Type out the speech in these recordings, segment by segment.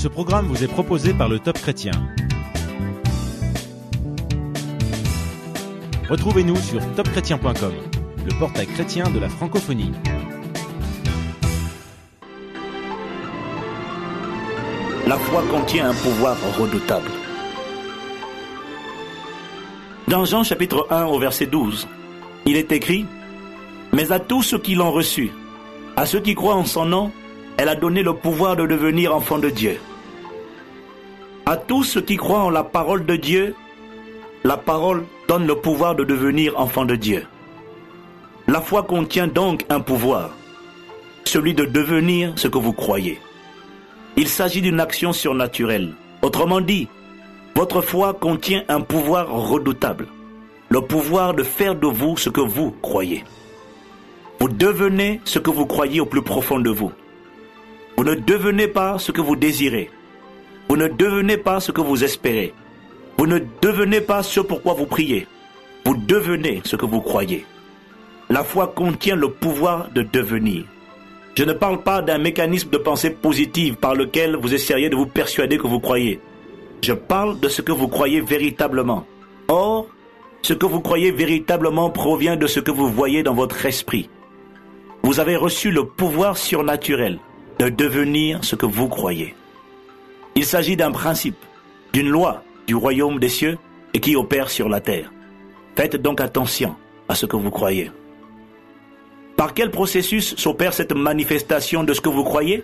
Ce programme vous est proposé par le Top Chrétien. Retrouvez-nous sur topchrétien.com, le portail chrétien de la francophonie. La foi contient un pouvoir redoutable. Dans Jean chapitre 1 au verset 12, il est écrit « Mais à tous ceux qui l'ont reçu, à ceux qui croient en son nom, elle a donné le pouvoir de devenir enfants de Dieu. » À tous ceux qui croient en la parole de Dieu, la parole donne le pouvoir de devenir enfants de Dieu. La foi contient donc un pouvoir, celui de devenir ce que vous croyez. Il s'agit d'une action surnaturelle. Autrement dit, votre foi contient un pouvoir redoutable, le pouvoir de faire de vous ce que vous croyez. Vous devenez ce que vous croyez au plus profond de vous. Vous ne devenez pas ce que vous désirez. Vous ne devenez pas ce que vous espérez. Vous ne devenez pas ce pourquoi vous priez. Vous devenez ce que vous croyez. La foi contient le pouvoir de devenir. Je ne parle pas d'un mécanisme de pensée positive par lequel vous essayeriez de vous persuader que vous croyez. Je parle de ce que vous croyez véritablement. Or, ce que vous croyez véritablement provient de ce que vous voyez dans votre esprit. Vous avez reçu le pouvoir surnaturel de devenir ce que vous croyez. Il s'agit d'un principe, d'une loi du royaume des cieux et qui opère sur la terre. Faites donc attention à ce que vous croyez. Par quel processus s'opère cette manifestation de ce que vous croyez?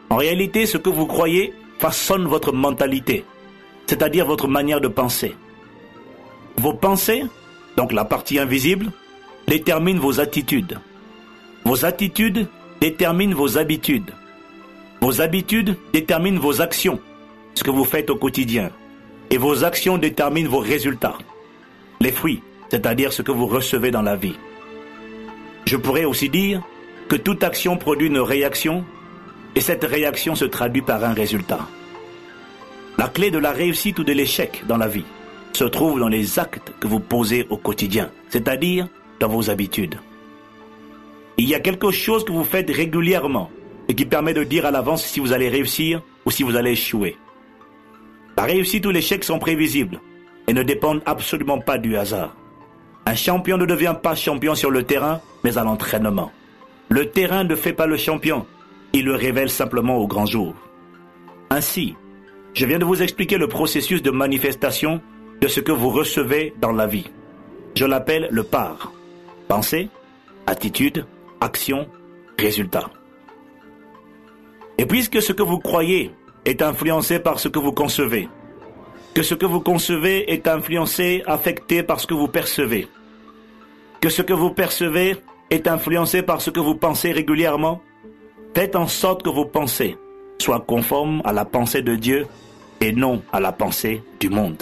En réalité, ce que vous croyez façonne votre mentalité, c'est-à-dire votre manière de penser. Vos pensées, donc la partie invisible, déterminent vos attitudes. Vos attitudes déterminent vos habitudes. Vos habitudes déterminent vos actions, ce que vous faites au quotidien. Et vos actions déterminent vos résultats, les fruits, c'est-à-dire ce que vous recevez dans la vie. Je pourrais aussi dire que toute action produit une réaction, et cette réaction se traduit par un résultat. La clé de la réussite ou de l'échec dans la vie se trouve dans les actes que vous posez au quotidien, c'est-à-dire dans vos habitudes. Il y a quelque chose que vous faites régulièrement et qui permet de dire à l'avance si vous allez réussir ou si vous allez échouer. La réussite ou l'échec sont prévisibles et ne dépendent absolument pas du hasard. Un champion ne devient pas champion sur le terrain, mais à l'entraînement. Le terrain ne fait pas le champion, il le révèle simplement au grand jour. Ainsi, je viens de vous expliquer le processus de manifestation de ce que vous recevez dans la vie. Je l'appelle le PAR. Pensée, attitude, action, résultat. Et puisque ce que vous croyez est influencé par ce que vous concevez, que ce que vous concevez est influencé, affecté par ce que vous percevez, que ce que vous percevez est influencé par ce que vous pensez régulièrement, faites en sorte que vos pensées soient conformes à la pensée de Dieu et non à la pensée du monde.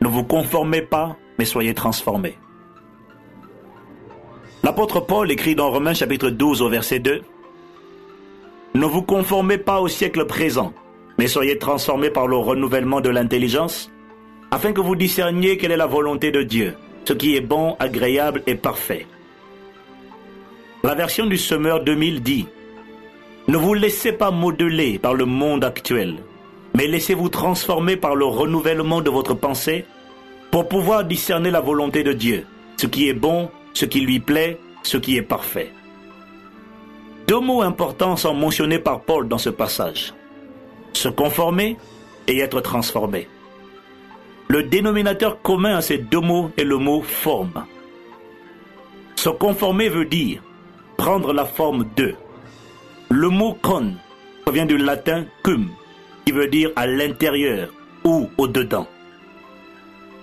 Ne vous conformez pas, mais soyez transformés. L'apôtre Paul écrit dans Romains chapitre 12 au verset 2 « Ne vous conformez pas au siècle présent, mais soyez transformés par le renouvellement de l'intelligence, afin que vous discerniez quelle est la volonté de Dieu, ce qui est bon, agréable et parfait. » La version du Semeur 2000 dit « Ne vous laissez pas modeler par le monde actuel, mais laissez-vous transformer par le renouvellement de votre pensée pour pouvoir discerner la volonté de Dieu, ce qui est bon, ce qui lui plaît, ce qui est parfait. » Deux mots importants sont mentionnés par Paul dans ce passage. Se conformer et être transformé. Le dénominateur commun à ces deux mots est le mot forme. Se conformer veut dire prendre la forme de. Le mot con provient du latin cum, qui veut dire à l'intérieur ou au-dedans.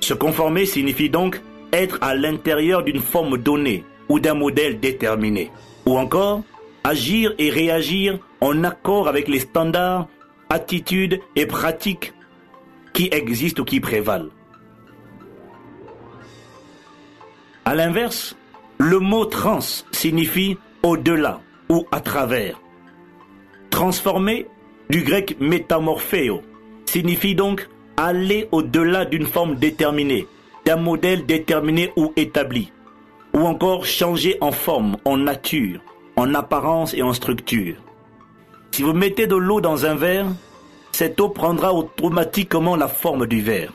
Se conformer signifie donc être à l'intérieur d'une forme donnée ou d'un modèle déterminé. Ou encore, agir et réagir en accord avec les standards, attitudes et pratiques qui existent ou qui prévalent. À l'inverse, le mot trans signifie au-delà ou à travers. Transformer, du grec métamorphéo, signifie donc aller au-delà d'une forme déterminée, d'un modèle déterminé ou établi, ou encore changer en forme, en nature, en apparence et en structure. Si vous mettez de l'eau dans un verre, cette eau prendra automatiquement la forme du verre.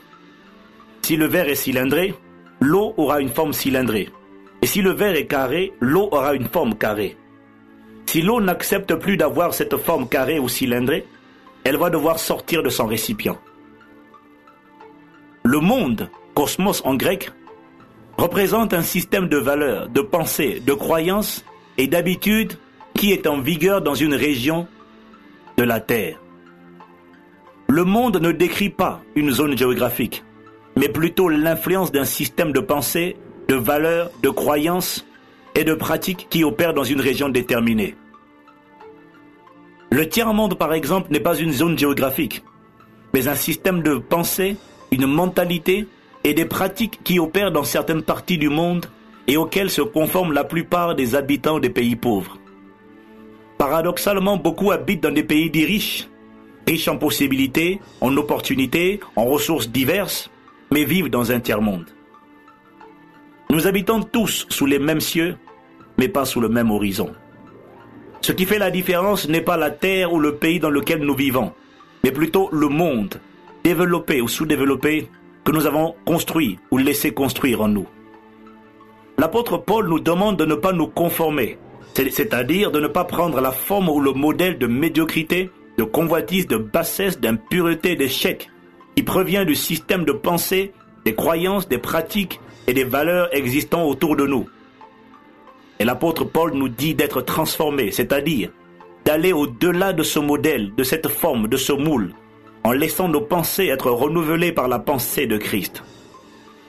Si le verre est cylindré, l'eau aura une forme cylindrée. Et si le verre est carré, l'eau aura une forme carrée. Si l'eau n'accepte plus d'avoir cette forme carrée ou cylindrée, elle va devoir sortir de son récipient. Le monde, cosmos en grec, représente un système de valeurs, de pensées, de croyances et d'habitudes qui est en vigueur dans une région de la Terre. Le monde ne décrit pas une zone géographique, mais plutôt l'influence d'un système de pensées, de valeurs, de croyances et de pratiques qui opèrent dans une région déterminée. Le tiers-monde, par exemple, n'est pas une zone géographique, mais un système de pensée, une mentalité et des pratiques qui opèrent dans certaines parties du monde et auxquelles se conforment la plupart des habitants des pays pauvres. Paradoxalement, beaucoup habitent dans des pays dits riches, riches en possibilités, en opportunités, en ressources diverses, mais vivent dans un tiers-monde. Nous habitons tous sous les mêmes cieux, mais pas sous le même horizon. Ce qui fait la différence n'est pas la terre ou le pays dans lequel nous vivons, mais plutôt le monde, développé ou sous-développé, que nous avons construit ou laissé construire en nous. L'apôtre Paul nous demande de ne pas nous conformer, c'est-à-dire de ne pas prendre la forme ou le modèle de médiocrité, de convoitise, de bassesse, d'impureté, d'échec, qui provient du système de pensée, des croyances, des pratiques et des valeurs existant autour de nous. Et l'apôtre Paul nous dit d'être transformé, c'est-à-dire d'aller au-delà de ce modèle, de cette forme, de ce moule, en laissant nos pensées être renouvelées par la pensée de Christ.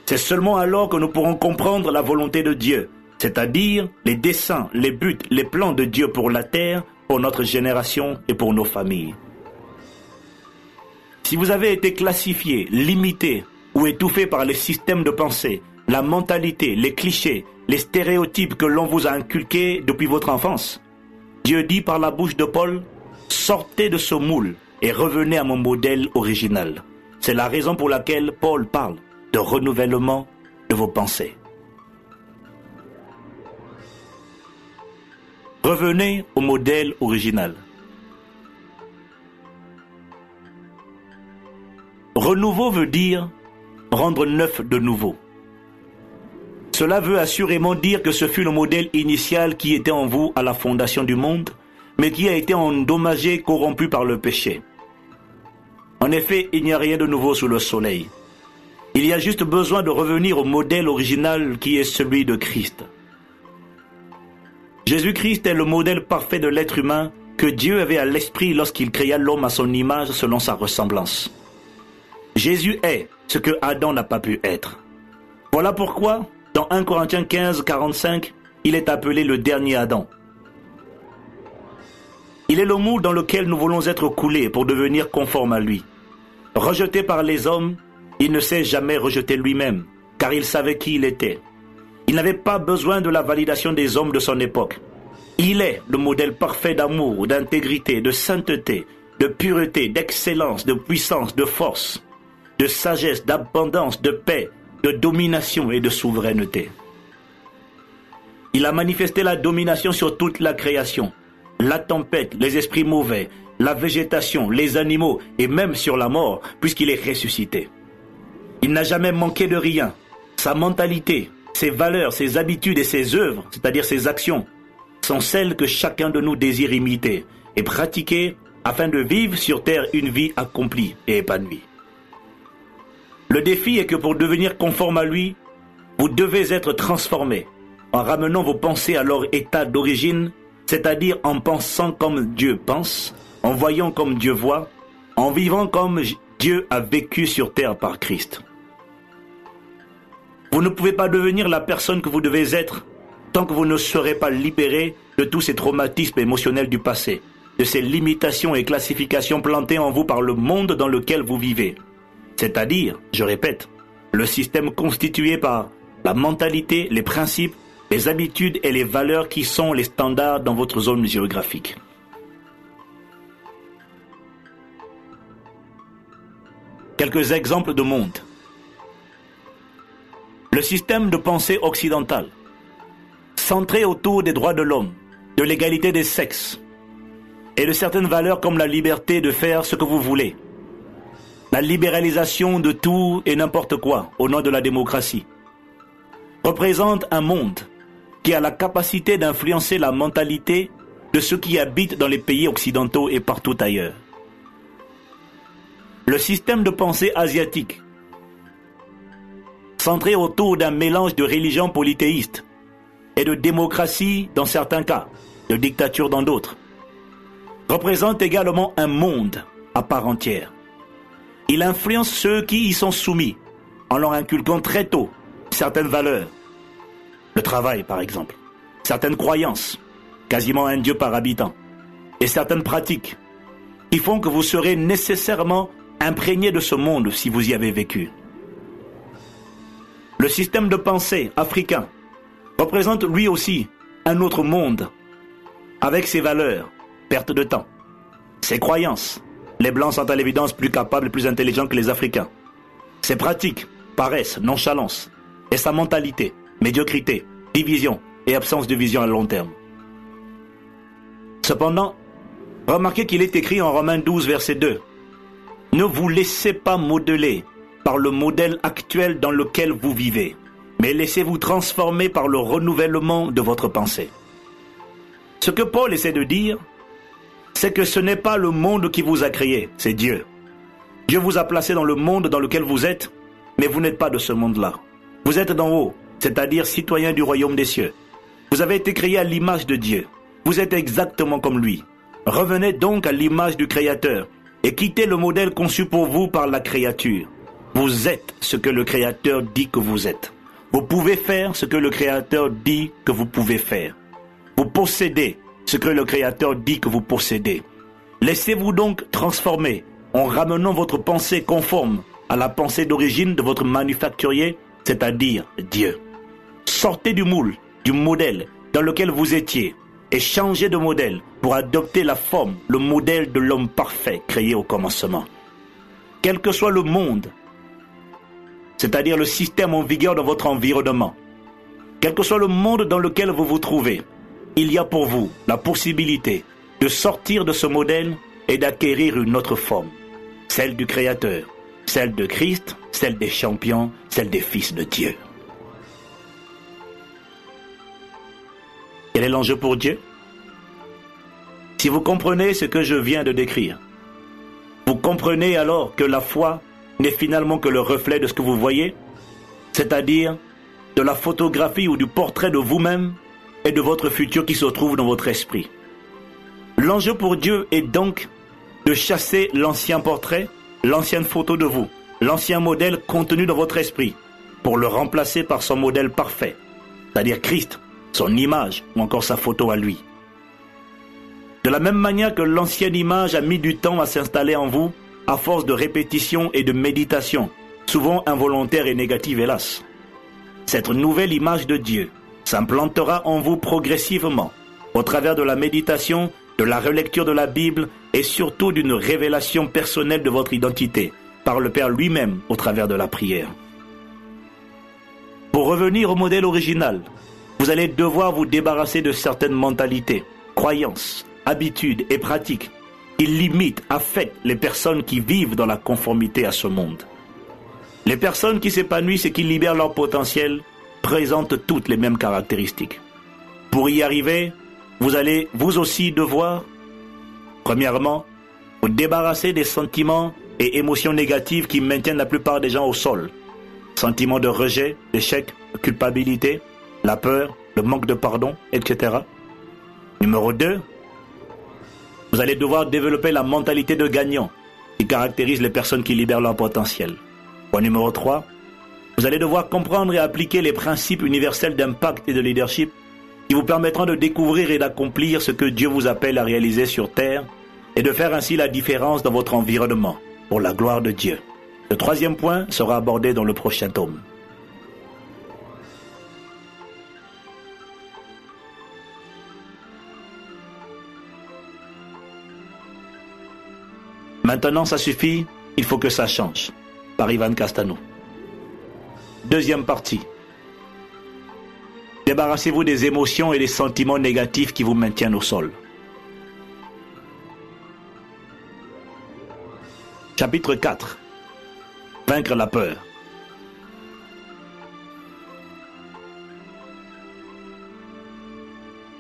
C'est seulement alors que nous pourrons comprendre la volonté de Dieu, c'est-à-dire les desseins, les buts, les plans de Dieu pour la terre, pour notre génération et pour nos familles. Si vous avez été classifié, limité ou étouffé par les systèmes de pensée, la mentalité, les clichés, les stéréotypes que l'on vous a inculqués depuis votre enfance, Dieu dit par la bouche de Paul, « Sortez de ce moule et revenez à mon modèle original. » C'est la raison pour laquelle Paul parle de renouvellement de vos pensées. Revenez au modèle original. Renouveau veut dire rendre neuf de nouveau. Cela veut assurément dire que ce fut le modèle initial qui était en vous à la fondation du monde, mais qui a été endommagé, corrompu par le péché. En effet, il n'y a rien de nouveau sous le soleil. Il y a juste besoin de revenir au modèle original qui est celui de Christ. Jésus-Christ est le modèle parfait de l'être humain que Dieu avait à l'esprit lorsqu'il créa l'homme à son image selon sa ressemblance. Jésus est ce que Adam n'a pas pu être. Voilà pourquoi, dans 1 Corinthiens 15, 45, il est appelé le dernier Adam. Il est le moule dans lequel nous voulons être coulés pour devenir conformes à lui. Rejeté par les hommes, il ne s'est jamais rejeté lui-même, car il savait qui il était. Il n'avait pas besoin de la validation des hommes de son époque. Il est le modèle parfait d'amour, d'intégrité, de sainteté, de pureté, d'excellence, de puissance, de force, de sagesse, d'abondance, de paix, de domination et de souveraineté. Il a manifesté la domination sur toute la création, la tempête, les esprits mauvais, la végétation, les animaux et même sur la mort, puisqu'il est ressuscité. Il n'a jamais manqué de rien. Sa mentalité, ses valeurs, ses habitudes et ses œuvres, c'est-à-dire ses actions, sont celles que chacun de nous désire imiter et pratiquer afin de vivre sur terre une vie accomplie et épanouie. Le défi est que pour devenir conforme à lui, vous devez être transformé en ramenant vos pensées à leur état d'origine, c'est-à-dire en pensant comme Dieu pense, en voyant comme Dieu voit, en vivant comme Dieu a vécu sur terre par Christ. Vous ne pouvez pas devenir la personne que vous devez être tant que vous ne serez pas libéré de tous ces traumatismes émotionnels du passé, de ces limitations et classifications plantées en vous par le monde dans lequel vous vivez. C'est-à-dire, je répète, le système constitué par la mentalité, les principes, les habitudes et les valeurs qui sont les standards dans votre zone géographique. Quelques exemples de monde. Le système de pensée occidental, centré autour des droits de l'homme, de l'égalité des sexes et de certaines valeurs comme la liberté de faire ce que vous voulez, la libéralisation de tout et n'importe quoi au nom de la démocratie, représente un monde qui a la capacité d'influencer la mentalité de ceux qui habitent dans les pays occidentaux et partout ailleurs. Le système de pensée asiatique, centré autour d'un mélange de religions polythéistes et de démocratie dans certains cas, de dictature dans d'autres, représente également un monde à part entière. Il influence ceux qui y sont soumis en leur inculquant très tôt certaines valeurs. Le travail, par exemple, certaines croyances, quasiment un Dieu par habitant, et certaines pratiques qui font que vous serez nécessairement imprégné de ce monde si vous y avez vécu. Le système de pensée africain représente lui aussi un autre monde, avec ses valeurs, perte de temps, ses croyances. Les Blancs sont à l'évidence plus capables et plus intelligents que les Africains. Ses pratiques, paresse, nonchalance, et sa mentalité, médiocrité, division et absence de vision à long terme. Cependant, remarquez qu'il est écrit en Romains 12, verset 2. Ne vous laissez pas modeler par le modèle actuel dans lequel vous vivez, mais laissez-vous transformer par le renouvellement de votre pensée. Ce que Paul essaie de dire, c'est que ce n'est pas le monde qui vous a créé, c'est Dieu. Dieu vous a placé dans le monde dans lequel vous êtes, mais vous n'êtes pas de ce monde-là. Vous êtes d'en haut, c'est-à-dire citoyen du royaume des cieux. Vous avez été créé à l'image de Dieu. Vous êtes exactement comme lui. Revenez donc à l'image du Créateur et quittez le modèle conçu pour vous par la créature. Vous êtes ce que le Créateur dit que vous êtes. Vous pouvez faire ce que le Créateur dit que vous pouvez faire. Vous possédez ce que le Créateur dit que vous possédez. Laissez-vous donc transformer en ramenant votre pensée conforme à la pensée d'origine de votre manufacturier, c'est-à-dire Dieu. Sortez du moule, du modèle dans lequel vous étiez et changez de modèle pour adopter la forme, le modèle de l'homme parfait créé au commencement. Quel que soit le monde, c'est-à-dire le système en vigueur dans votre environnement, quel que soit le monde dans lequel vous vous trouvez, il y a pour vous la possibilité de sortir de ce modèle et d'acquérir une autre forme, celle du Créateur, celle de Christ, celle des champions, celle des fils de Dieu. Quel est l'enjeu pour Dieu? Si vous comprenez ce que je viens de décrire, vous comprenez alors que la foi n'est finalement que le reflet de ce que vous voyez, c'est-à-dire de la photographie ou du portrait de vous-même et de votre futur qui se trouve dans votre esprit. L'enjeu pour Dieu est donc de chasser l'ancien portrait, l'ancienne photo de vous, l'ancien modèle contenu dans votre esprit, pour le remplacer par son modèle parfait, c'est-à-dire Christ, son image ou encore sa photo à lui. De la même manière que l'ancienne image a mis du temps à s'installer en vous, à force de répétition et de méditation, souvent involontaire et négative hélas. Cette nouvelle image de Dieu s'implantera en vous progressivement, au travers de la méditation, de la relecture de la Bible et surtout d'une révélation personnelle de votre identité, par le Père lui-même au travers de la prière. Pour revenir au modèle original, vous allez devoir vous débarrasser de certaines mentalités, croyances, habitudes et pratiques qui limitent, affectent les personnes qui vivent dans la conformité à ce monde. Les personnes qui s'épanouissent et qui libèrent leur potentiel présentent toutes les mêmes caractéristiques. Pour y arriver, vous allez vous aussi devoir, premièrement, vous débarrasser des sentiments et émotions négatives qui maintiennent la plupart des gens au sol. Sentiments de rejet, d'échec, de culpabilité, la peur, le manque de pardon, etc. Numéro 2, vous allez devoir développer la mentalité de gagnant qui caractérise les personnes qui libèrent leur potentiel. Point numéro 3, vous allez devoir comprendre et appliquer les principes universels d'impact et de leadership qui vous permettront de découvrir et d'accomplir ce que Dieu vous appelle à réaliser sur terre et de faire ainsi la différence dans votre environnement pour la gloire de Dieu. Le troisième point sera abordé dans le prochain tome. Maintenant, ça suffit, il faut que ça change. Par Ivan Castano. Deuxième partie. Débarrassez-vous des émotions et des sentiments négatifs qui vous maintiennent au sol. Chapitre 4. Vaincre la peur.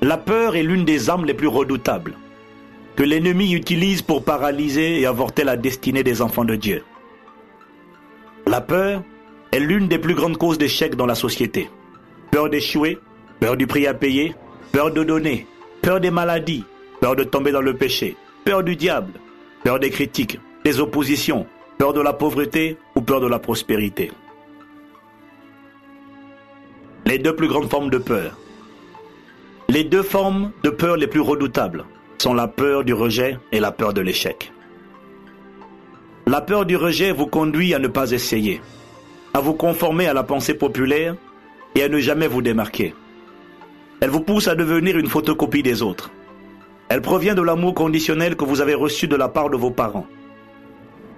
La peur est l'une des armes les plus redoutables que l'ennemi utilise pour paralyser et avorter la destinée des enfants de Dieu. La peur est l'une des plus grandes causes d'échec dans la société. Peur d'échouer, peur du prix à payer, peur de donner, peur des maladies, peur de tomber dans le péché, peur du diable, peur des critiques, des oppositions, peur de la pauvreté ou peur de la prospérité. Les deux plus grandes formes de peur. Les deux formes de peur les plus redoutables sont la peur du rejet et la peur de l'échec. La peur du rejet vous conduit à ne pas essayer, à vous conformer à la pensée populaire et à ne jamais vous démarquer. Elle vous pousse à devenir une photocopie des autres. Elle provient de l'amour conditionnel que vous avez reçu de la part de vos parents.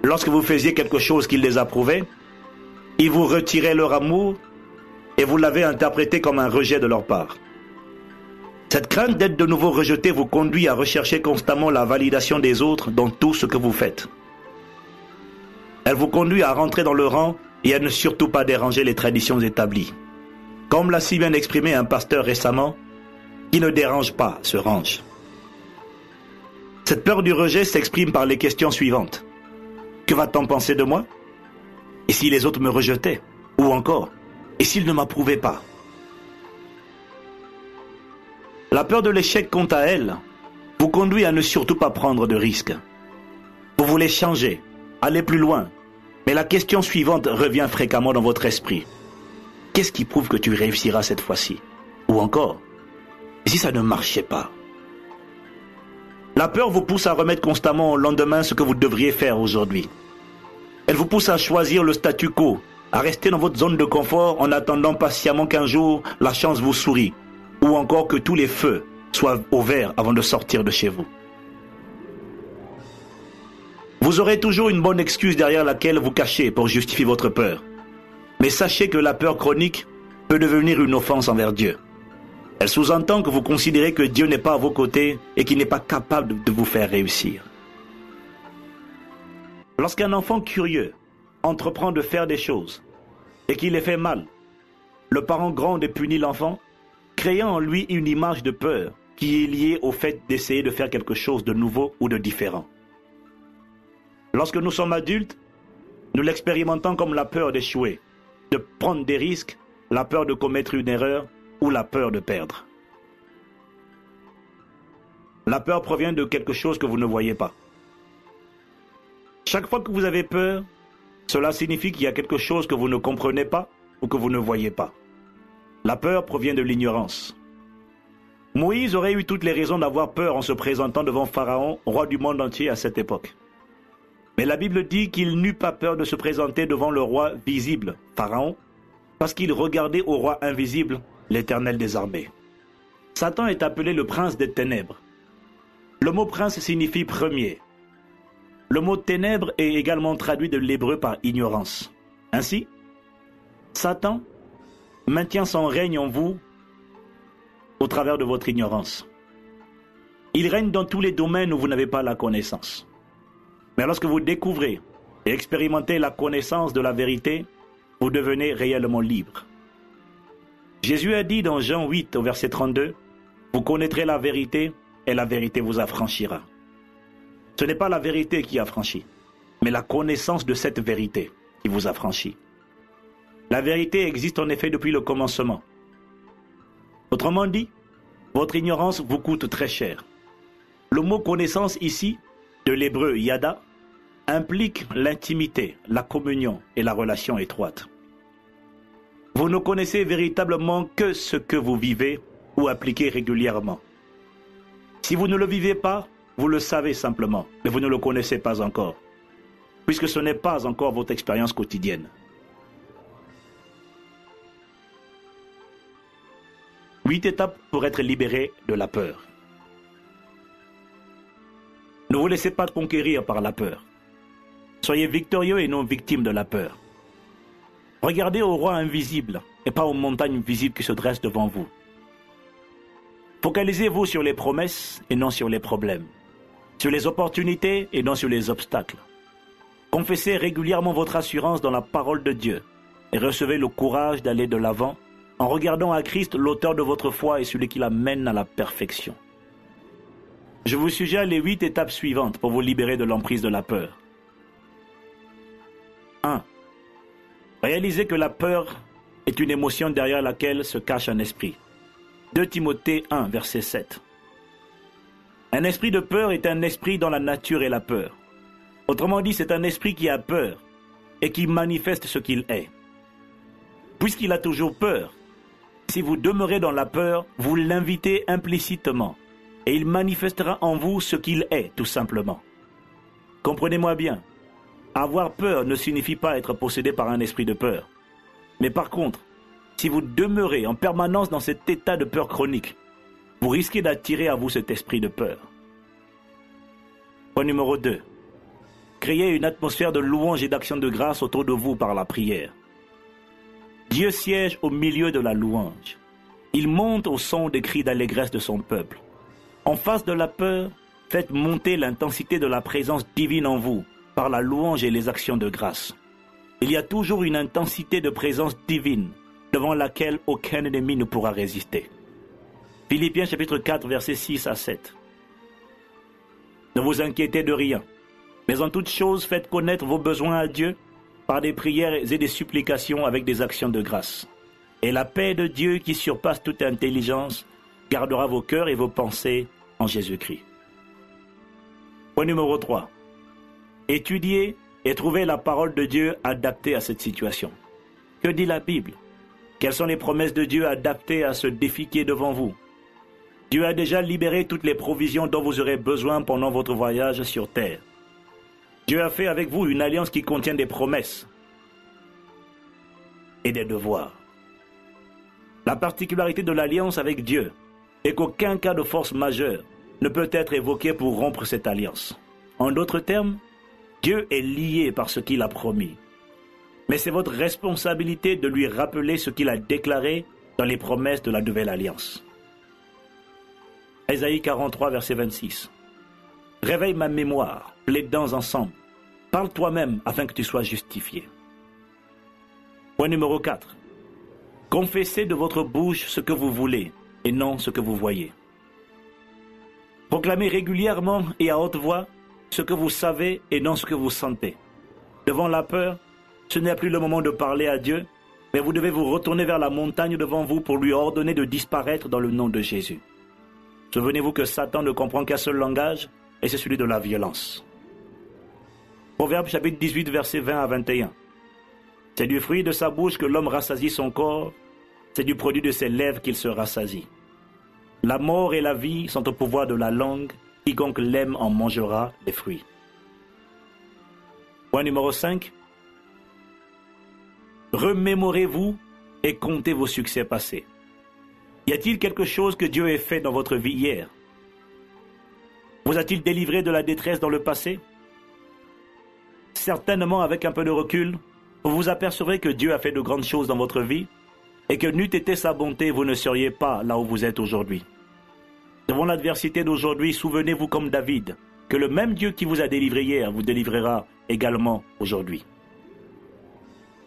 Lorsque vous faisiez quelque chose qu'ils désapprouvaient, ils vous retiraient leur amour et vous l'avez interprété comme un rejet de leur part. Cette crainte d'être de nouveau rejeté vous conduit à rechercher constamment la validation des autres dans tout ce que vous faites. Elle vous conduit à rentrer dans le rang et à ne surtout pas déranger les traditions établies. Comme l'a si bien exprimé un pasteur récemment, qui ne dérange pas se range. Cette peur du rejet s'exprime par les questions suivantes. Que va-t-on penser de moi? Et si les autres me rejetaient? Ou encore, et s'ils ne m'approuvaient pas? La peur de l'échec, quant à elle, vous conduit à ne surtout pas prendre de risques. Vous voulez changer, aller plus loin, mais la question suivante revient fréquemment dans votre esprit. Qu'est-ce qui prouve que tu réussiras cette fois-ci? Ou encore, et si ça ne marchait pas? La peur vous pousse à remettre constamment au lendemain ce que vous devriez faire aujourd'hui. Elle vous pousse à choisir le statu quo, à rester dans votre zone de confort en attendant patiemment qu'un jour la chance vous sourie, ou encore que tous les feux soient au vert avant de sortir de chez vous. Vous aurez toujours une bonne excuse derrière laquelle vous cachez pour justifier votre peur. Mais sachez que la peur chronique peut devenir une offense envers Dieu. Elle sous-entend que vous considérez que Dieu n'est pas à vos côtés et qu'il n'est pas capable de vous faire réussir. Lorsqu'un enfant curieux entreprend de faire des choses et qu'il les fait mal, le parent gronde et punit l'enfant, créant en lui une image de peur qui est liée au fait d'essayer de faire quelque chose de nouveau ou de différent. Lorsque nous sommes adultes, nous l'expérimentons comme la peur d'échouer, de prendre des risques, la peur de commettre une erreur ou la peur de perdre. La peur provient de quelque chose que vous ne voyez pas. Chaque fois que vous avez peur, cela signifie qu'il y a quelque chose que vous ne comprenez pas ou que vous ne voyez pas. La peur provient de l'ignorance. Moïse aurait eu toutes les raisons d'avoir peur en se présentant devant Pharaon, roi du monde entier à cette époque. Mais la Bible dit qu'il n'eut pas peur de se présenter devant le roi visible, Pharaon, parce qu'il regardait au roi invisible, l'Éternel des armées. Satan est appelé le prince des ténèbres. Le mot prince signifie premier. Le mot ténèbres est également traduit de l'hébreu par ignorance. Ainsi, Satan maintient son règne en vous au travers de votre ignorance. Il règne dans tous les domaines où vous n'avez pas la connaissance. Mais lorsque vous découvrez et expérimentez la connaissance de la vérité, vous devenez réellement libre. Jésus a dit dans Jean 8 au verset 32, « Vous connaîtrez la vérité et la vérité vous affranchira. » Ce n'est pas la vérité qui affranchit, mais la connaissance de cette vérité qui vous affranchit. La vérité existe en effet depuis le commencement. Autrement dit, votre ignorance vous coûte très cher. Le mot connaissance ici, de l'hébreu yada, implique l'intimité, la communion et la relation étroite. Vous ne connaissez véritablement que ce que vous vivez ou appliquez régulièrement. Si vous ne le vivez pas, vous le savez simplement, mais vous ne le connaissez pas encore, puisque ce n'est pas encore votre expérience quotidienne. 8 étapes pour être libéré de la peur. Ne vous laissez pas conquérir par la peur. Soyez victorieux et non victime de la peur. Regardez au roi invisible et pas aux montagnes visibles qui se dressent devant vous. Focalisez-vous sur les promesses et non sur les problèmes, sur les opportunités et non sur les obstacles. Confessez régulièrement votre assurance dans la parole de Dieu et recevez le courage d'aller de l'avant en regardant à Christ, l'auteur de votre foi et celui qui la mène à la perfection. Je vous suggère les 8 étapes suivantes pour vous libérer de l'emprise de la peur. 1. Réalisez que la peur est une émotion derrière laquelle se cache un esprit. 2 Timothée 1, verset 7. Un esprit de peur est un esprit dont la nature est la peur. Autrement dit, c'est un esprit qui a peur et qui manifeste ce qu'il est. Puisqu'il a toujours peur, si vous demeurez dans la peur, vous l'invitez implicitement et il manifestera en vous ce qu'il est, tout simplement. Comprenez-moi bien, avoir peur ne signifie pas être possédé par un esprit de peur. Mais par contre, si vous demeurez en permanence dans cet état de peur chronique, vous risquez d'attirer à vous cet esprit de peur. Point numéro 2. Créez une atmosphère de louange et d'action de grâce autour de vous par la prière. Dieu siège au milieu de la louange. Il monte au son des cris d'allégresse de son peuple. En face de la peur, faites monter l'intensité de la présence divine en vous par la louange et les actions de grâce. Il y a toujours une intensité de présence divine devant laquelle aucun ennemi ne pourra résister. Philippiens chapitre 4, versets 6 à 7. Ne vous inquiétez de rien, mais en toute chose faites connaître vos besoins à Dieu par des prières et des supplications avec des actions de grâce. Et la paix de Dieu qui surpasse toute intelligence gardera vos cœurs et vos pensées en Jésus-Christ. Point numéro 3. Étudiez et trouvez la parole de Dieu adaptée à cette situation. Que dit la Bible? Quelles sont les promesses de Dieu adaptées à ce défi qui est devant vous? Dieu a déjà libéré toutes les provisions dont vous aurez besoin pendant votre voyage sur terre. Dieu a fait avec vous une alliance qui contient des promesses et des devoirs. La particularité de l'alliance avec Dieu est qu'aucun cas de force majeure ne peut être évoqué pour rompre cette alliance. En d'autres termes, Dieu est lié par ce qu'il a promis. Mais c'est votre responsabilité de lui rappeler ce qu'il a déclaré dans les promesses de la nouvelle alliance. Ésaïe 43, verset 26. Réveille ma mémoire, plaidons ensemble. Parle toi-même afin que tu sois justifié. Point numéro 4. Confessez de votre bouche ce que vous voulez et non ce que vous voyez. Proclamez régulièrement et à haute voix ce que vous savez et non ce que vous sentez. Devant la peur, ce n'est plus le moment de parler à Dieu, mais vous devez vous retourner vers la montagne devant vous pour lui ordonner de disparaître dans le nom de Jésus. Souvenez-vous que Satan ne comprend qu'un seul langage, et c'est celui de la violence. Proverbe chapitre 18, versets 20 à 21. C'est du fruit de sa bouche que l'homme rassasie son corps, c'est du produit de ses lèvres qu'il se rassasie. La mort et la vie sont au pouvoir de la langue, quiconque l'aime en mangera les fruits. Point numéro 5. Remémorez-vous et comptez vos succès passés. Y a-t-il quelque chose que Dieu ait fait dans votre vie hier? Vous a-t-il délivré de la détresse dans le passé? Certainement, avec un peu de recul, vous vous apercevrez que Dieu a fait de grandes choses dans votre vie et que n'eût été sa bonté, vous ne seriez pas là où vous êtes aujourd'hui. Devant l'adversité d'aujourd'hui, souvenez-vous comme David que le même Dieu qui vous a délivré hier vous délivrera également aujourd'hui.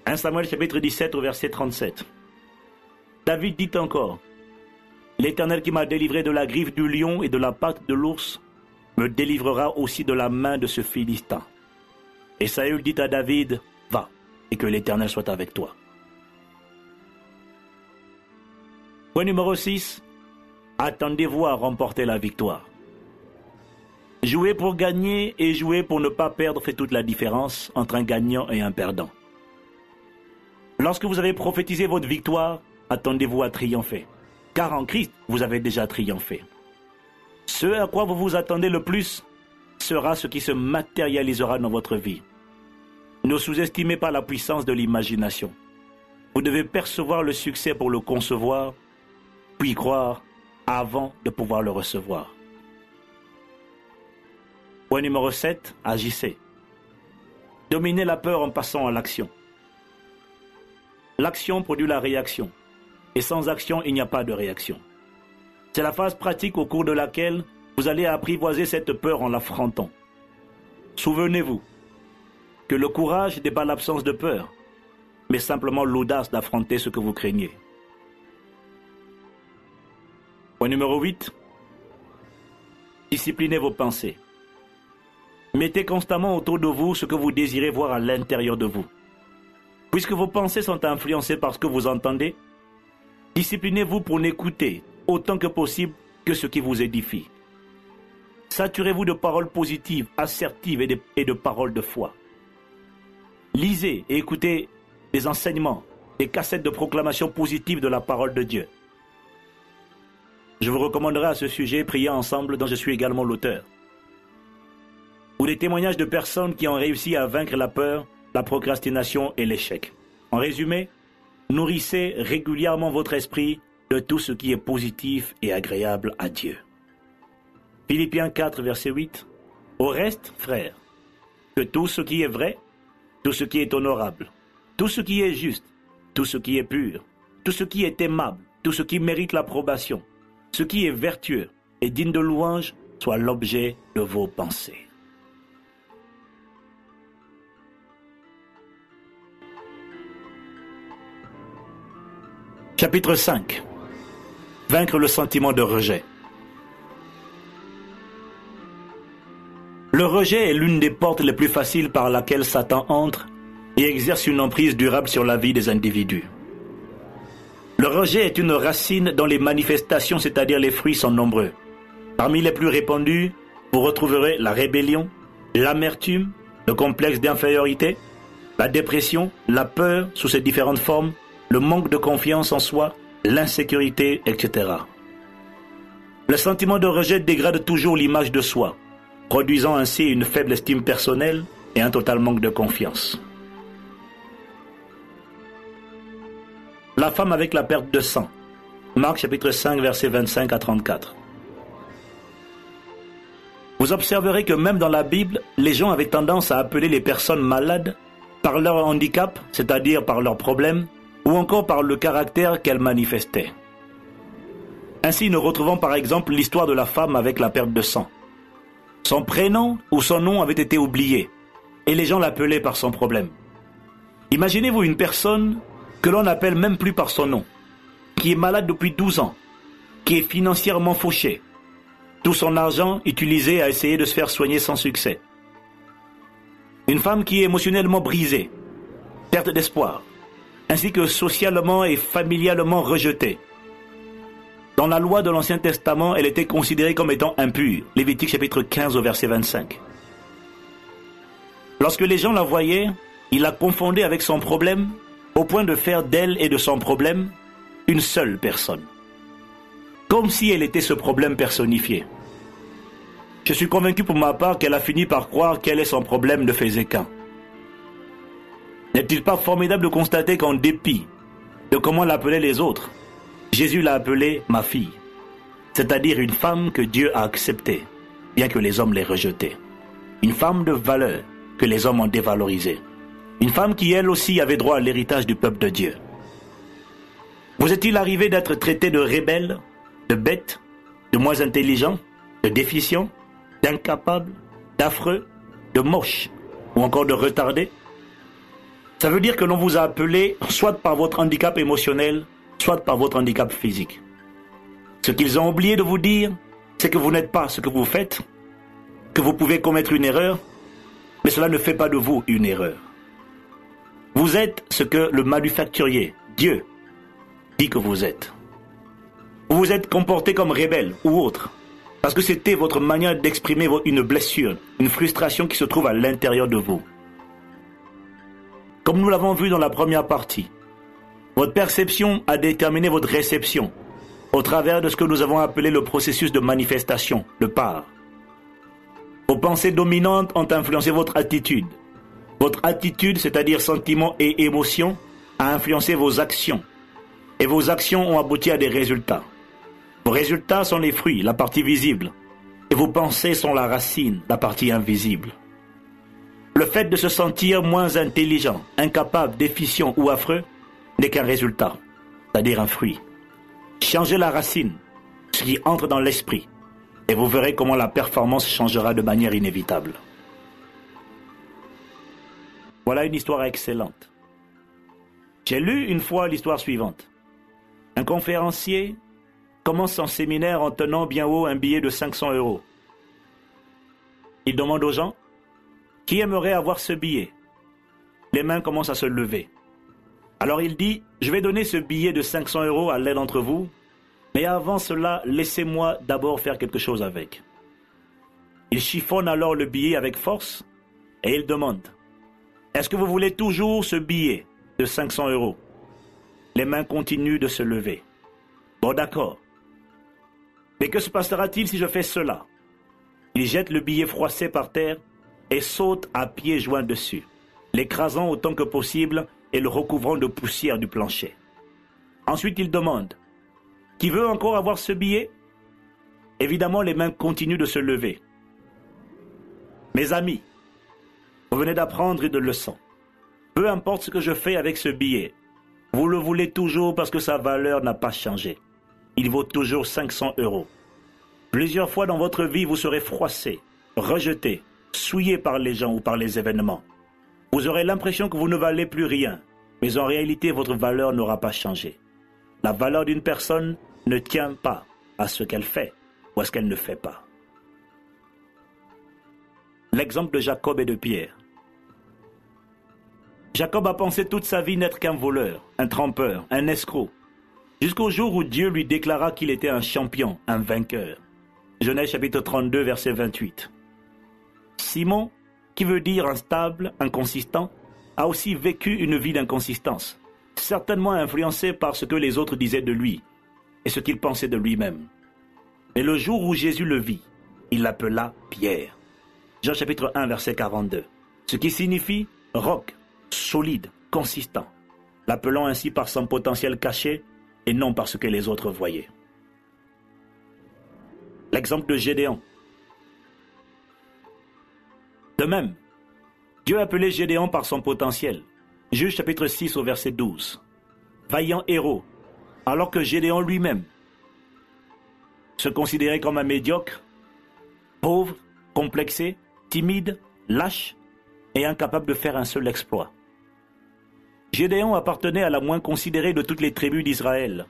1 Samuel chapitre 17 au verset 37. David dit encore: L'Éternel qui m'a délivré de la griffe du lion et de la patte de l'ours me délivrera aussi de la main de ce Philistin. Et Saül dit à David: Va, et que l'Éternel soit avec toi. Point numéro 6. Attendez-vous à remporter la victoire. Jouer pour gagner et jouer pour ne pas perdre fait toute la différence entre un gagnant et un perdant. Lorsque vous avez prophétisé votre victoire, attendez-vous à triompher, car en Christ, vous avez déjà triomphé. Ce à quoi vous vous attendez le plus sera ce qui se matérialisera dans votre vie. Ne sous-estimez pas la puissance de l'imagination. Vous devez percevoir le succès pour le concevoir, puis croire avant de pouvoir le recevoir. Point numéro 7, agissez. Dominez la peur en passant à l'action. L'action produit la réaction, et sans action, il n'y a pas de réaction. C'est la phase pratique au cours de laquelle vous allez apprivoiser cette peur en l'affrontant. Souvenez-vous que le courage n'est pas l'absence de peur, mais simplement l'audace d'affronter ce que vous craignez. Point numéro 8. Disciplinez vos pensées. Mettez constamment autour de vous ce que vous désirez voir à l'intérieur de vous. Puisque vos pensées sont influencées par ce que vous entendez, disciplinez-vous pour n'écouter autant que possible que ce qui vous édifie. Saturez-vous de paroles positives, assertives et de paroles de foi. Lisez et écoutez des enseignements, des cassettes de proclamation positive de la parole de Dieu. Je vous recommanderai à ce sujet Prier ensemble, dont je suis également l'auteur, ou des témoignages de personnes qui ont réussi à vaincre la peur, la procrastination et l'échec. En résumé, nourrissez régulièrement votre esprit de tout ce qui est positif et agréable à Dieu. Philippiens 4, verset 8. Au reste, frères, que tout ce qui est vrai, tout ce qui est honorable, tout ce qui est juste, tout ce qui est pur, tout ce qui est aimable, tout ce qui mérite l'approbation, ce qui est vertueux et digne de louange, soit l'objet de vos pensées. Chapitre 5. Vaincre le sentiment de rejet. Le rejet est l'une des portes les plus faciles par laquelle Satan entre et exerce une emprise durable sur la vie des individus. Le rejet est une racine dont les manifestations, c'est-à-dire les fruits, sont nombreux. Parmi les plus répandus, vous retrouverez la rébellion, l'amertume, le complexe d'infériorité, la dépression, la peur sous ses différentes formes, le manque de confiance en soi, l'insécurité, etc. Le sentiment de rejet dégrade toujours l'image de soi, produisant ainsi une faible estime personnelle et un total manque de confiance. La femme avec la perte de sang. Marc chapitre 5, versets 25 à 34. Vous observerez que même dans la Bible, les gens avaient tendance à appeler les personnes malades par leur handicap, c'est-à-dire par leurs problèmes, ou encore par le caractère qu'elles manifestaient. Ainsi, nous retrouvons par exemple l'histoire de la femme avec la perte de sang. Son prénom ou son nom avait été oublié, et les gens l'appelaient par son problème. Imaginez-vous une personne que l'on n'appelle même plus par son nom, qui est malade depuis 12 ans, qui est financièrement fauchée, tout son argent utilisé à essayer de se faire soigner sans succès. Une femme qui est émotionnellement brisée, perte d'espoir, ainsi que socialement et familialement rejetée. Dans la loi de l'Ancien Testament, elle était considérée comme étant impure. Lévitique chapitre 15 au verset 25. Lorsque les gens la voyaient, ils la confondaient avec son problème, au point de faire d'elle et de son problème une seule personne. Comme si elle était ce problème personnifié. Je suis convaincu pour ma part qu'elle a fini par croire quel est son problème ne faisait qu'un. N'est-il pas formidable de constater qu'en dépit de comment l'appelaient les autres, Jésus l'a appelée ma fille, c'est-à-dire une femme que Dieu a acceptée, bien que les hommes l'aient rejetée. Une femme de valeur que les hommes ont dévalorisée. Une femme qui elle aussi avait droit à l'héritage du peuple de Dieu. Vous est-il arrivé d'être traité de rebelle, de bête, de moins intelligent, de déficient, d'incapable, d'affreux, de moche ou encore de retardé? Ça veut dire que l'on vous a appelé soit par votre handicap émotionnel, soit par votre handicap physique. Ce qu'ils ont oublié de vous dire, c'est que vous n'êtes pas ce que vous faites, que vous pouvez commettre une erreur, mais cela ne fait pas de vous une erreur. Vous êtes ce que le manufacturier, Dieu, dit que vous êtes. Vous vous êtes comporté comme rebelle ou autre, parce que c'était votre manière d'exprimer une blessure, une frustration qui se trouve à l'intérieur de vous. Comme nous l'avons vu dans la première partie, votre perception a déterminé votre réception au travers de ce que nous avons appelé le processus de manifestation, le PAR. Vos pensées dominantes ont influencé votre attitude. Votre attitude, c'est-à-dire sentiments et émotions, a influencé vos actions. Et vos actions ont abouti à des résultats. Vos résultats sont les fruits, la partie visible. Et vos pensées sont la racine, la partie invisible. Le fait de se sentir moins intelligent, incapable, déficient ou affreux n'est qu'un résultat, c'est-à-dire un fruit. Changez la racine, ce qui entre dans l'esprit, et vous verrez comment la performance changera de manière inévitable. Voilà une histoire excellente. J'ai lu une fois l'histoire suivante. Un conférencier commence son séminaire en tenant bien haut un billet de 500 €. Il demande aux gens qui aimerait avoir ce billet. Les mains commencent à se lever. Alors il dit, je vais donner ce billet de 500 € à l'un d'entre vous, mais avant cela, laissez-moi d'abord faire quelque chose avec. Il chiffonne alors le billet avec force et il demande, est-ce que vous voulez toujours ce billet de 500 €? Les mains continuent de se lever. Bon, d'accord. Mais que se passera-t-il si je fais cela? Il jette le billet froissé par terre et saute à pieds joints dessus, l'écrasant autant que possible et le recouvrant de poussière du plancher. Ensuite, il demande, qui veut encore avoir ce billet? Évidemment, les mains continuent de se lever. Mes amis, vous venez d'apprendre une leçon. Peu importe ce que je fais avec ce billet, vous le voulez toujours parce que sa valeur n'a pas changé. Il vaut toujours 500 €. Plusieurs fois dans votre vie, vous serez froissé, rejeté, souillé par les gens ou par les événements. Vous aurez l'impression que vous ne valez plus rien, mais en réalité, votre valeur n'aura pas changé. La valeur d'une personne ne tient pas à ce qu'elle fait ou à ce qu'elle ne fait pas. L'exemple de Jacob et de Pierre. Jacob a pensé toute sa vie n'être qu'un voleur, un trompeur, un escroc, jusqu'au jour où Dieu lui déclara qu'il était un champion, un vainqueur. Genèse chapitre 32, verset 28. Simon, qui veut dire instable, inconsistant, a aussi vécu une vie d'inconsistance, certainement influencé par ce que les autres disaient de lui et ce qu'il pensait de lui-même. Mais le jour où Jésus le vit, il l'appela Pierre. Jean chapitre 1, verset 42. Ce qui signifie roc, solide, consistant, l'appelant ainsi par son potentiel caché et non par ce que les autres voyaient. L'exemple de Gédéon. De même, Dieu appelait Gédéon par son potentiel. Juge chapitre 6 au verset 12. Vaillant héros, alors que Gédéon lui-même se considérait comme un médiocre, pauvre, complexé, timide, lâche et incapable de faire un seul exploit. Gédéon appartenait à la moins considérée de toutes les tribus d'Israël,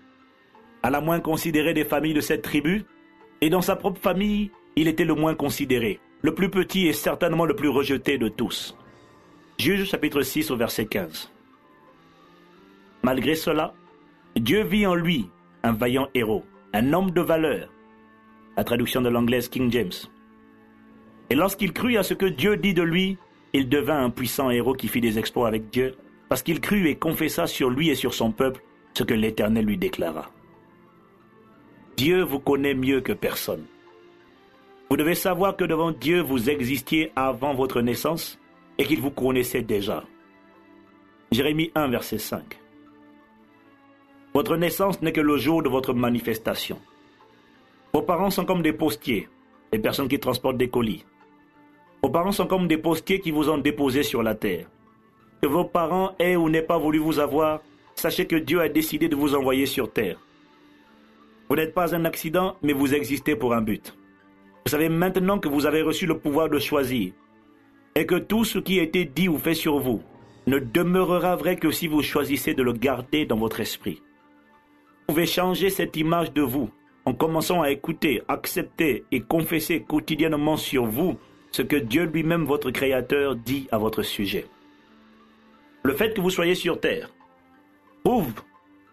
à la moins considérée des familles de cette tribu, et dans sa propre famille, il était le moins considéré, le plus petit et certainement le plus rejeté de tous. Juge chapitre 6 au verset 15. Malgré cela, Dieu vit en lui un vaillant héros, un homme de valeur, la traduction de l'anglaise King James. Et lorsqu'il crut à ce que Dieu dit de lui, il devint un puissant héros qui fit des exploits avec Dieu, parce qu'il crut et confessa sur lui et sur son peuple ce que l'Éternel lui déclara. Dieu vous connaît mieux que personne. Vous devez savoir que devant Dieu, vous existiez avant votre naissance et qu'il vous connaissait déjà. Jérémie 1, verset 5. Votre naissance n'est que le jour de votre manifestation. Vos parents sont comme des postiers, des personnes qui transportent des colis. Vos parents sont comme des postiers qui vous ont déposé sur la terre. Que vos parents aient ou n'aient pas voulu vous avoir, sachez que Dieu a décidé de vous envoyer sur terre. Vous n'êtes pas un accident, mais vous existez pour un but. Vous savez maintenant que vous avez reçu le pouvoir de choisir, et que tout ce qui a été dit ou fait sur vous ne demeurera vrai que si vous choisissez de le garder dans votre esprit. Vous pouvez changer cette image de vous en commençant à écouter, accepter et confesser quotidiennement sur vous ce que Dieu lui-même, votre Créateur, dit à votre sujet. Le fait que vous soyez sur terre prouve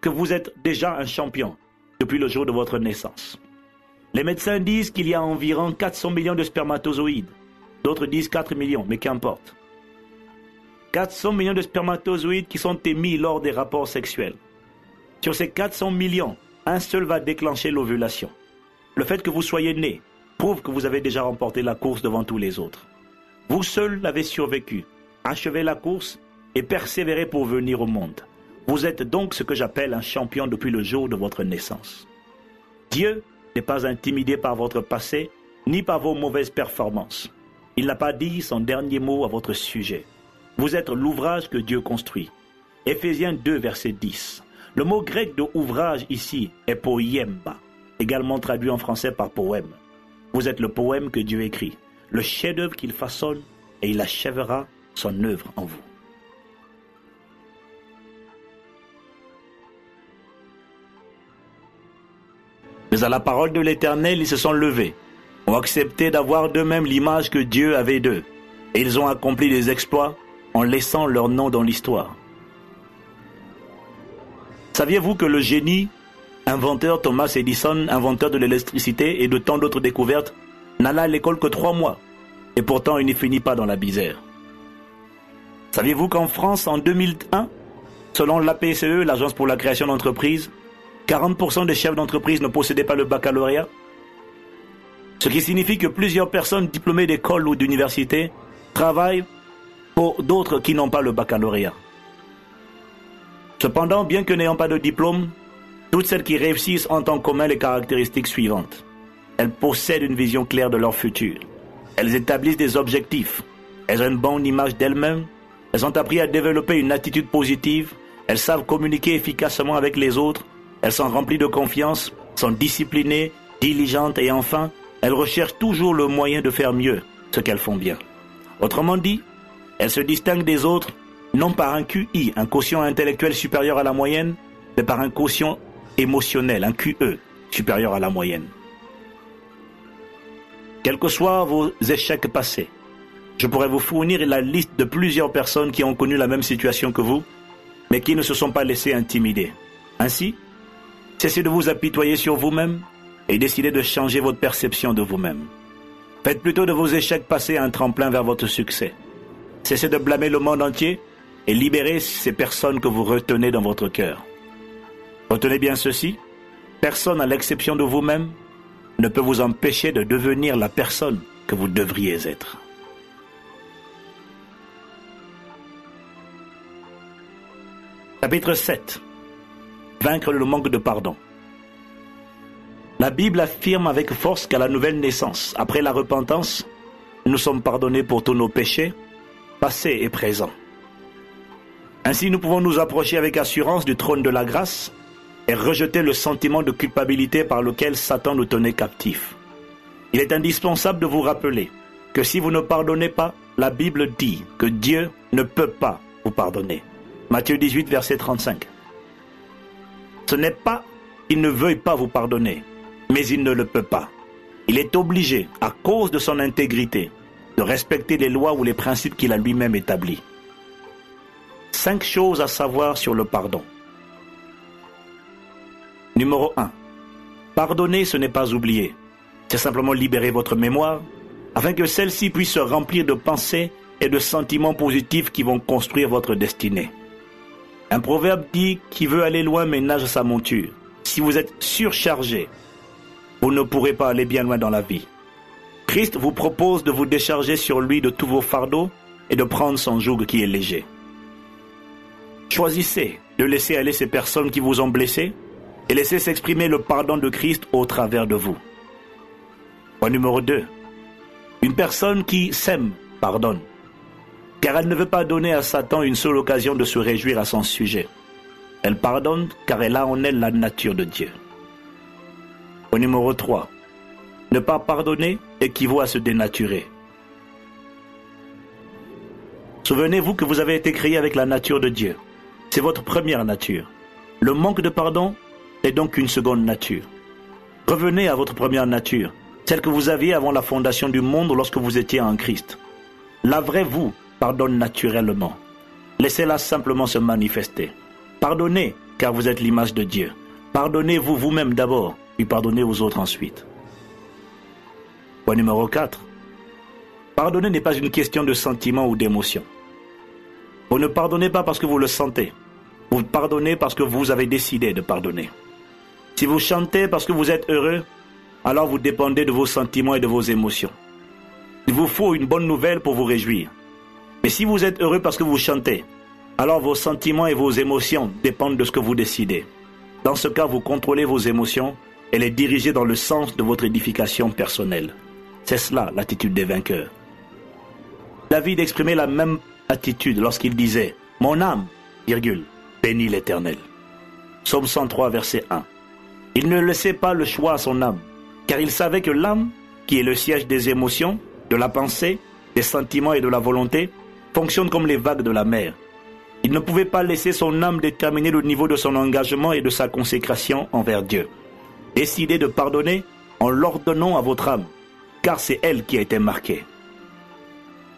que vous êtes déjà un champion depuis le jour de votre naissance. Les médecins disent qu'il y a environ 400 millions de spermatozoïdes. D'autres disent 4 millions, mais qu'importe. 400 millions de spermatozoïdes qui sont émis lors des rapports sexuels. Sur ces 400 millions, un seul va déclencher l'ovulation. Le fait que vous soyez né prouve que vous avez déjà remporté la course devant tous les autres. Vous seul l'avez survécu, achevé la course et persévéré pour venir au monde. Vous êtes donc ce que j'appelle un champion depuis le jour de votre naissance. Dieu n'est pas intimidé par votre passé, ni par vos mauvaises performances. Il n'a pas dit son dernier mot à votre sujet. Vous êtes l'ouvrage que Dieu construit. Éphésiens 2, verset 10. Le mot grec de ouvrage ici est poiemba, également traduit en français par poème. Vous êtes le poème que Dieu écrit, le chef-d'œuvre qu'il façonne, et il achèvera son œuvre en vous. Mais à la parole de l'Éternel, ils se sont levés, ont accepté d'avoir d'eux-mêmes l'image que Dieu avait d'eux, et ils ont accompli des exploits en laissant leur nom dans l'histoire. Saviez-vous que le génie, inventeur Thomas Edison, inventeur de l'électricité et de tant d'autres découvertes, n'alla à l'école que 3 mois, et pourtant il n'y finit pas dans la misère? Saviez-vous qu'en France, en 2001, selon l'APCE, l'Agence pour la création d'entreprises, 40% des chefs d'entreprise ne possédaient pas le baccalauréat? Ce qui signifie que plusieurs personnes diplômées d'école ou d'université travaillent pour d'autres qui n'ont pas le baccalauréat. Cependant, bien que n'ayant pas de diplôme, toutes celles qui réussissent ont en commun les caractéristiques suivantes. Elles possèdent une vision claire de leur futur. Elles établissent des objectifs. Elles ont une bonne image d'elles-mêmes. Elles ont appris à développer une attitude positive. Elles savent communiquer efficacement avec les autres. Elles sont remplies de confiance, sont disciplinées, diligentes et enfin, elles recherchent toujours le moyen de faire mieux ce qu'elles font bien. Autrement dit, elles se distinguent des autres non par un QI, un quotient intellectuel supérieur à la moyenne, mais par un quotient émotionnel, un QE, supérieur à la moyenne. Quels que soient vos échecs passés, je pourrais vous fournir la liste de plusieurs personnes qui ont connu la même situation que vous, mais qui ne se sont pas laissées intimider. Ainsi, cessez de vous apitoyer sur vous-même et décidez de changer votre perception de vous-même. Faites plutôt de vos échecs passés un tremplin vers votre succès. Cessez de blâmer le monde entier et libérez ces personnes que vous retenez dans votre cœur. Retenez bien ceci, personne à l'exception de vous-même ne peut vous empêcher de devenir la personne que vous devriez être. Chapitre 7. Vaincre le manque de pardon. La Bible affirme avec force qu'à la nouvelle naissance, après la repentance, nous sommes pardonnés pour tous nos péchés, passés et présents. Ainsi, nous pouvons nous approcher avec assurance du trône de la grâce et rejeter le sentiment de culpabilité par lequel Satan nous tenait captifs. Il est indispensable de vous rappeler que si vous ne pardonnez pas, la Bible dit que Dieu ne peut pas vous pardonner. Matthieu 18, verset 35. Ce n'est pas qu'il ne veuille pas vous pardonner, mais il ne le peut pas. Il est obligé, à cause de son intégrité, de respecter les lois ou les principes qu'il a lui-même établis. 5 choses à savoir sur le pardon. Numéro 1. Pardonner, ce n'est pas oublier. C'est simplement libérer votre mémoire, afin que celle-ci puisse se remplir de pensées et de sentiments positifs qui vont construire votre destinée. Un proverbe dit « Qui veut aller loin ménage sa monture ». Si vous êtes surchargé, vous ne pourrez pas aller bien loin dans la vie. Christ vous propose de vous décharger sur lui de tous vos fardeaux et de prendre son joug qui est léger. Choisissez de laisser aller ces personnes qui vous ont blessé et laissez s'exprimer le pardon de Christ au travers de vous. Point numéro 2. Une personne qui sème pardonne, car elle ne veut pas donner à Satan une seule occasion de se réjouir à son sujet. Elle pardonne car elle a en elle la nature de Dieu. Point numéro 3. Ne pas pardonner équivaut à se dénaturer. Souvenez-vous que vous avez été créé avec la nature de Dieu. C'est votre première nature. Le manque de pardon est donc une seconde nature. Revenez à votre première nature, celle que vous aviez avant la fondation du monde lorsque vous étiez en Christ. La vraie vous pardonne naturellement. Laissez-la simplement se manifester. Pardonnez, car vous êtes l'image de Dieu. Pardonnez-vous vous-même d'abord, puis pardonnez aux autres ensuite. Point numéro 4. Pardonner n'est pas une question de sentiment ou d'émotion. Vous ne pardonnez pas parce que vous le sentez. Vous pardonnez parce que vous avez décidé de pardonner. Si vous chantez parce que vous êtes heureux, alors vous dépendez de vos sentiments et de vos émotions. Il vous faut une bonne nouvelle pour vous réjouir. Mais si vous êtes heureux parce que vous chantez, alors vos sentiments et vos émotions dépendent de ce que vous décidez. Dans ce cas, vous contrôlez vos émotions et les dirigez dans le sens de votre édification personnelle. C'est cela l'attitude des vainqueurs. David exprimait la même attitude lorsqu'il disait « Mon âme, bénit l'Éternel ». Psaume 103, verset 1. Il ne laissait pas le choix à son âme, car il savait que l'âme, qui est le siège des émotions, de la pensée, des sentiments et de la volonté, fonctionne comme les vagues de la mer. Il ne pouvait pas laisser son âme déterminer le niveau de son engagement et de sa consécration envers Dieu. Décidez de pardonner en l'ordonnant à votre âme, car c'est elle qui a été marquée.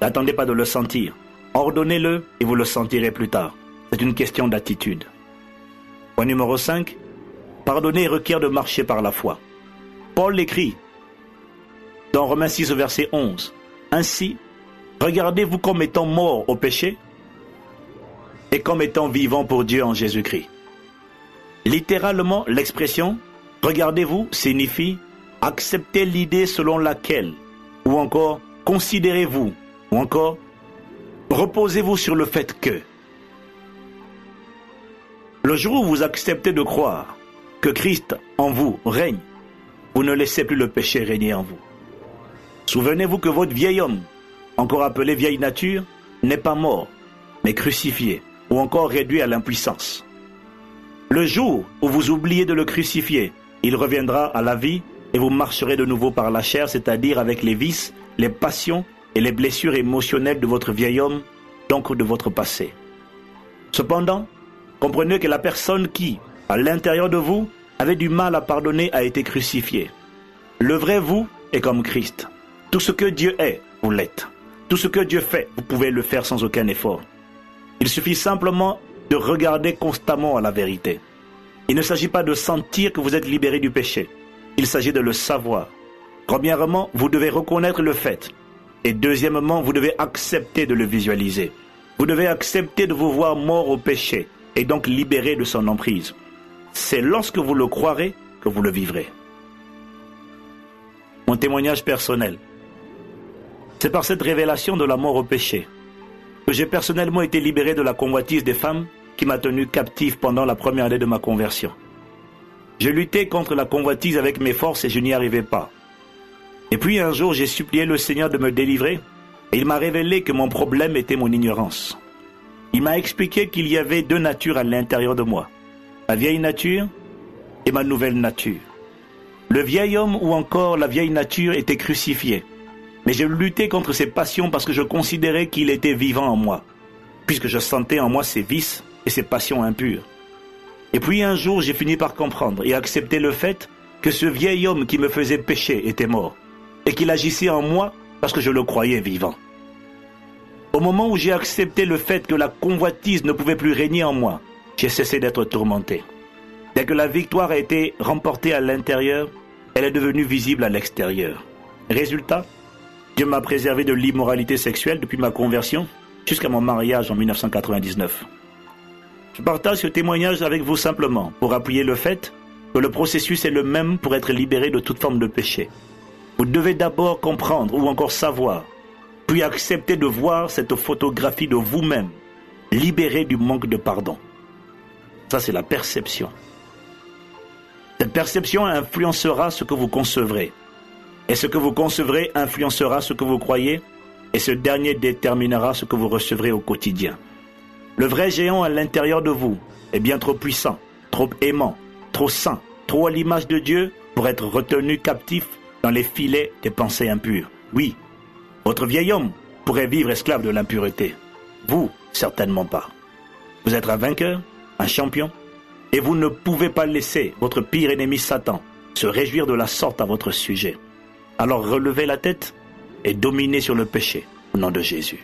N'attendez pas de le sentir. Ordonnez-le et vous le sentirez plus tard. C'est une question d'attitude. Point numéro 5. Pardonner requiert de marcher par la foi. Paul l'écrit dans Romains 6, verset 11. Ainsi, regardez-vous comme étant morts au péché et comme étant vivants pour Dieu en Jésus-Christ. Littéralement, l'expression « regardez-vous » signifie « acceptez l'idée selon laquelle » ou encore « considérez-vous » ou encore « reposez-vous sur le fait que ». Le jour où vous acceptez de croire que Christ en vous règne, vous ne laissez plus le péché régner en vous. Souvenez-vous que votre vieil homme, encore appelé vieille nature, n'est pas mort, mais crucifié, ou encore réduit à l'impuissance. Le jour où vous oubliez de le crucifier, il reviendra à la vie et vous marcherez de nouveau par la chair, c'est-à-dire avec les vices, les passions et les blessures émotionnelles de votre vieil homme, donc de votre passé. Cependant, comprenez que la personne qui, à l'intérieur de vous, avait du mal à pardonner a été crucifiée. Le vrai vous est comme Christ. Tout ce que Dieu est, vous l'êtes. Tout ce que Dieu fait, vous pouvez le faire sans aucun effort. Il suffit simplement de regarder constamment à la vérité. Il ne s'agit pas de sentir que vous êtes libéré du péché. Il s'agit de le savoir. Premièrement, vous devez reconnaître le fait. Et deuxièmement, vous devez accepter de le visualiser. Vous devez accepter de vous voir mort au péché et donc libéré de son emprise. C'est lorsque vous le croirez que vous le vivrez. Mon témoignage personnel. C'est par cette révélation de la mort au péché que j'ai personnellement été libéré de la convoitise des femmes qui m'a tenu captif pendant la première année de ma conversion. Je luttais contre la convoitise avec mes forces et je n'y arrivais pas. Et puis un jour, j'ai supplié le Seigneur de me délivrer et il m'a révélé que mon problème était mon ignorance. Il m'a expliqué qu'il y avait deux natures à l'intérieur de moi, ma vieille nature et ma nouvelle nature. Le vieil homme ou encore la vieille nature était crucifié, mais je luttais contre ses passions parce que je considérais qu'il était vivant en moi, puisque je sentais en moi ses vices et ses passions impures. Et puis un jour, j'ai fini par comprendre et accepter le fait que ce vieil homme qui me faisait pécher était mort, et qu'il agissait en moi parce que je le croyais vivant. Au moment où j'ai accepté le fait que la convoitise ne pouvait plus régner en moi, j'ai cessé d'être tourmenté. Dès que la victoire a été remportée à l'intérieur, elle est devenue visible à l'extérieur. Résultat, Dieu m'a préservé de l'immoralité sexuelle depuis ma conversion jusqu'à mon mariage en 1999. Je partage ce témoignage avec vous simplement pour appuyer le fait que le processus est le même pour être libéré de toute forme de péché. Vous devez d'abord comprendre ou encore savoir, puis accepter de voir cette photographie de vous-même, libéré du manque de pardon. Ça, c'est la perception. Cette perception influencera ce que vous concevrez. Et ce que vous concevrez influencera ce que vous croyez, et ce dernier déterminera ce que vous recevrez au quotidien. Le vrai géant à l'intérieur de vous est bien trop puissant, trop aimant, trop saint, trop à l'image de Dieu pour être retenu captif dans les filets des pensées impures. Oui, votre vieil homme pourrait vivre esclave de l'impureté. Vous, certainement pas. Vous êtes un vainqueur, un champion, et vous ne pouvez pas laisser votre pire ennemi Satan se réjouir de la sorte à votre sujet. Alors relevez la tête et dominez sur le péché au nom de Jésus.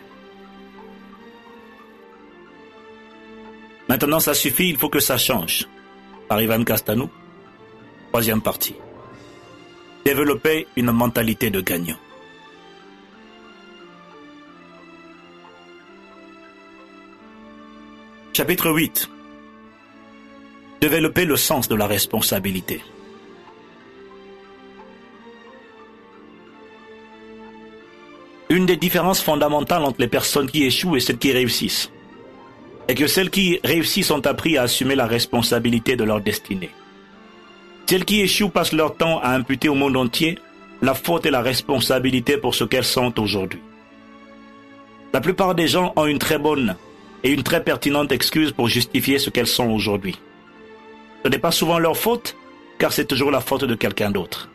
Maintenant, ça suffit, il faut que ça change. Par Ivan Castanou, troisième partie. Développer une mentalité de gagnant. Chapitre 8. Développer le sens de la responsabilité. Une des différences fondamentales entre les personnes qui échouent et celles qui réussissent est que celles qui réussissent ont appris à assumer la responsabilité de leur destinée. Celles qui échouent passent leur temps à imputer au monde entier la faute et la responsabilité pour ce qu'elles sont aujourd'hui. La plupart des gens ont une très bonne et une très pertinente excuse pour justifier ce qu'elles sont aujourd'hui. Ce n'est pas souvent leur faute, car c'est toujours la faute de quelqu'un d'autre.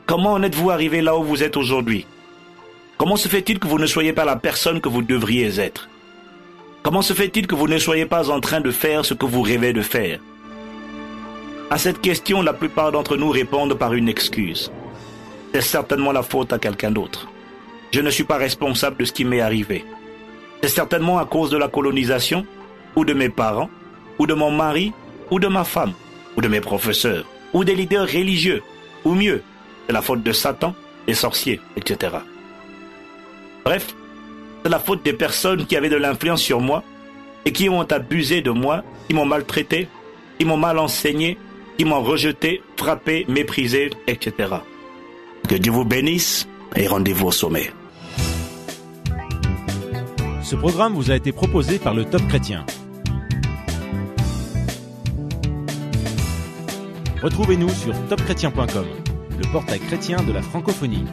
Comment en êtes-vous arrivé là où vous êtes aujourd'hui? Comment se fait-il que vous ne soyez pas la personne que vous devriez être? Comment se fait-il que vous ne soyez pas en train de faire ce que vous rêvez de faire? À cette question, la plupart d'entre nous répondent par une excuse. C'est certainement la faute à quelqu'un d'autre. Je ne suis pas responsable de ce qui m'est arrivé. C'est certainement à cause de la colonisation, ou de mes parents, ou de mon mari, ou de ma femme, ou de mes professeurs, ou des leaders religieux, ou mieux, c'est la faute de Satan, des sorciers, etc. Bref, c'est la faute des personnes qui avaient de l'influence sur moi et qui ont abusé de moi, qui m'ont maltraité, qui m'ont mal enseigné, qui m'ont rejeté, frappé, méprisé, etc. Que Dieu vous bénisse et rendez-vous au sommet. Ce programme vous a été proposé par le Top Chrétien. Retrouvez-nous sur topchrétien.com, le portail chrétien de la francophonie.